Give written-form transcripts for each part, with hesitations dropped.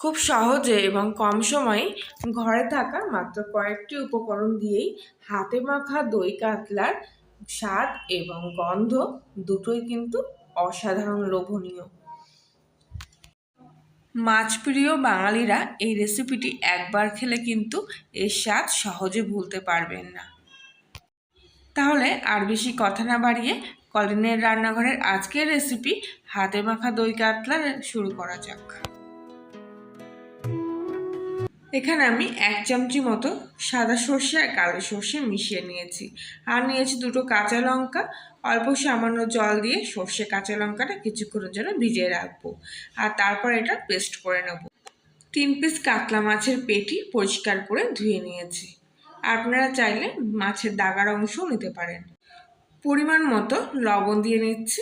খুব সহজে এবং কম সময়ে ঘরে থাকা মাত্র কয়েকটি উপকরণ দিয়েই হাতে মাখা দই কাতলার স্বাদ এবং গন্ধ দুটোই কিন্তু অসাধারণ লোভনীয়। মাছপ্রিয় বাঙালিরা এই রেসিপিটি একবার খেলে কিন্তু এর স্বাদ সহজে ভুলতে পারবেন না। তাহলে আর বেশি কথা না বাড়িয়ে কলিনের রান্নাঘরের আজকের রেসিপি হাতে মাখা দই কাতলা শুরু করা যাক। এখানে আমি 1 চামচি মতো সাদা সর্ষে আর কালো সর্ষে মিশিয়ে নিয়েছি, আর নিয়েছি 2টো কাঁচা লঙ্কা। অল্প সামান্য জল দিয়ে সর্ষে কাঁচা লঙ্কাটা কিছুক্ষণের জন্য ভিজিয়ে রাখবো, আর তারপর এটা পেস্ট করে নেব। 3 পিস কাতলা মাছের পেটি পরিষ্কার করে ধুয়ে নিয়েছি। আপনারা চাইলে মাছের দাগার অংশও নিতে পারেন। পরিমাণ মতো লবণ দিয়ে নিচ্ছি,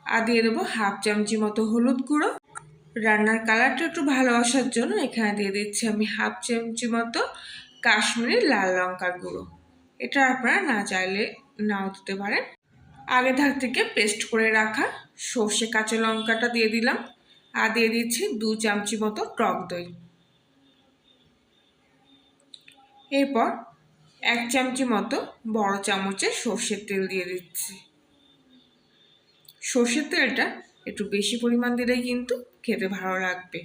আর দিয়ে দেবো 1/2 চামচি মতো হলুদ গুঁড়ো। রান্নার কালারটা একটু ভালো আসার জন্য এখানে দিয়ে দিচ্ছি আমি 1/2 চামচি মতো কাশ্মীরি লাল লঙ্কার গুঁড়ো। এটা আপনারা না চাইলে নাও দিতে পারেন। আগে থেকে পেস্ট করে রাখা সর্ষে কাঁচা লঙ্কাটা দিয়ে দিলাম, আর দিয়ে দিচ্ছি 2 চামচি মতো টক দই। এরপর 1 চামচি মতো বড় চামচের সর্ষের তেল দিয়ে দিচ্ছি। সর্ষের তেলটা একটু বেশি পরিমাণ দিলেই কিন্তু খেতে ভালো লাগবে।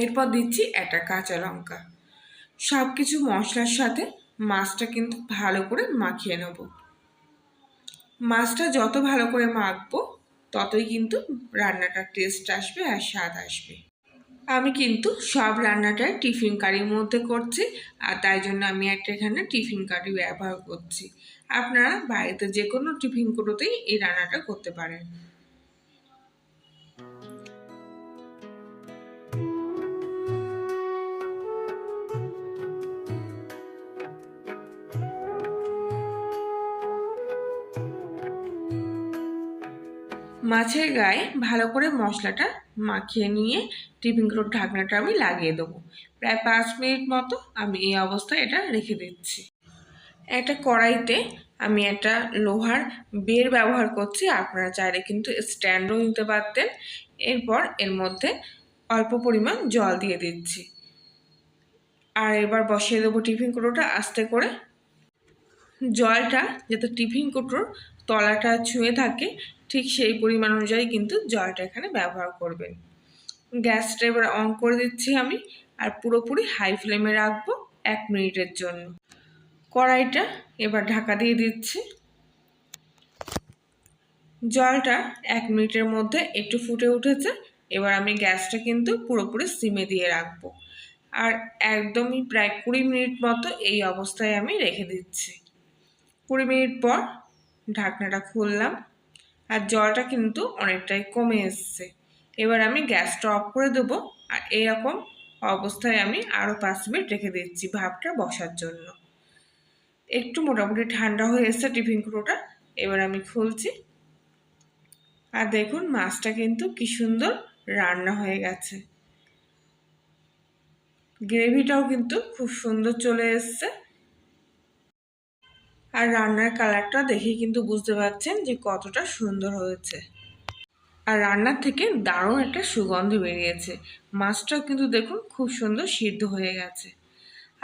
এরপর দিচ্ছি একটা কাঁচা লঙ্কা। সব কিছু মশলার সাথে মাছটা কিন্তু ভালো করে মাখিয়ে নেব। মাছটা যত ভালো করে মাখবো ততই কিন্তু রান্নাটার টেস্ট আসবে আর স্বাদ আসবে। আমি কিন্তু সব রান্নাটাই টিফিন কারির মধ্যে করছি, আর তাই জন্য আমি একটা এখানে টিফিন কারি ব্যবহার করছি। আপনারা বাড়িতে যে কোনো টিফিন কৌটোতেই এই রান্নাটা করতে পারেন। মাছের গায়ে ভালো করে মশলাটা মাখিয়ে নিয়ে টিফিন কৌটোর ঢাকনাটা আমি লাগিয়ে দেবো। প্রায় 5 মিনিট মতো আমি এই অবস্থায় এটা রেখে দিচ্ছি। একটা কড়াইতে আমি একটা লোহার বের ব্যবহার করছি, আপনারা চাইলে কিন্তু স্ট্যান্ডও নিতে পারতেন। এরপর এর মধ্যে অল্প পরিমাণ জল দিয়ে দিচ্ছি, আর এবার বসিয়ে দেবো টিফিন কৌটোটা আস্তে করে। জলটা যাতে টিফিন কৌটোর তলাটা ছুঁয়ে থাকে ঠিক সেই পরিমাণ অনুযায়ী কিন্তু জলটা এখানে ব্যবহার করবেন। গ্যাসটা এবার অন করে দিচ্ছি আমি, আর পুরোপুরি হাই ফ্লেমে রাখবো 1 মিনিটের জন্য। কড়াইটা এবার ঢাকা দিয়ে দিচ্ছি। জলটা 1 মিনিটের মধ্যে একটু ফুটে উঠেছে। এবার আমি গ্যাসটা কিন্তু পুরোপুরি সিমে দিয়ে রাখবো, আর একদমই প্রায় 20 মিনিট মতো এই অবস্থায় আমি রেখে দিচ্ছি। 20 মিনিট পর ঢাকনাটা খুললাম, আর জলটা কিন্তু অনেকটাই কমে এসছে। এবার আমি গ্যাসটা অফ করে দেবো, আর এরকম অবস্থায় আমি আরও 5 মিনিট রেখে দিচ্ছি ভাপটা বসার জন্য। একটু মোটামুটি ঠান্ডা হয়ে এসছে টিফিন কৌটোটা। এবার আমি খুলছি, আর দেখুন মাছটা কিন্তু কি সুন্দর রান্না হয়ে গেছে। গ্রেভিটাও কিন্তু খুব সুন্দর চলে এসছে, আর রান্নার কালারটা দেখে কিন্তু বুঝতে পারছেন যে কতটা সুন্দর হয়েছে। আর রান্নার থেকে দারুণ একটা সুগন্ধ বেরিয়েছে। মাছটাও কিন্তু দেখুন খুব সুন্দর সিদ্ধ হয়ে গেছে।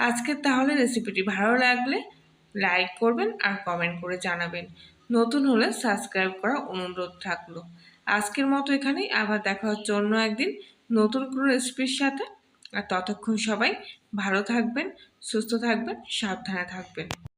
আজকে তাহলে রেসিপিটি ভালো লাগলে লাইক করবেন আর কমেন্ট করে জানাবেন। নতুন হলে সাবস্ক্রাইব করার অনুরোধ থাকলো। আজকের মতো এখানেই, আবার দেখা হচ্ছে অন্য একদিন নতুন কোনো রেসিপির সাথে। আর ততক্ষণ সবাই ভালো থাকবেন, সুস্থ থাকবেন, সাবধানে থাকবেন।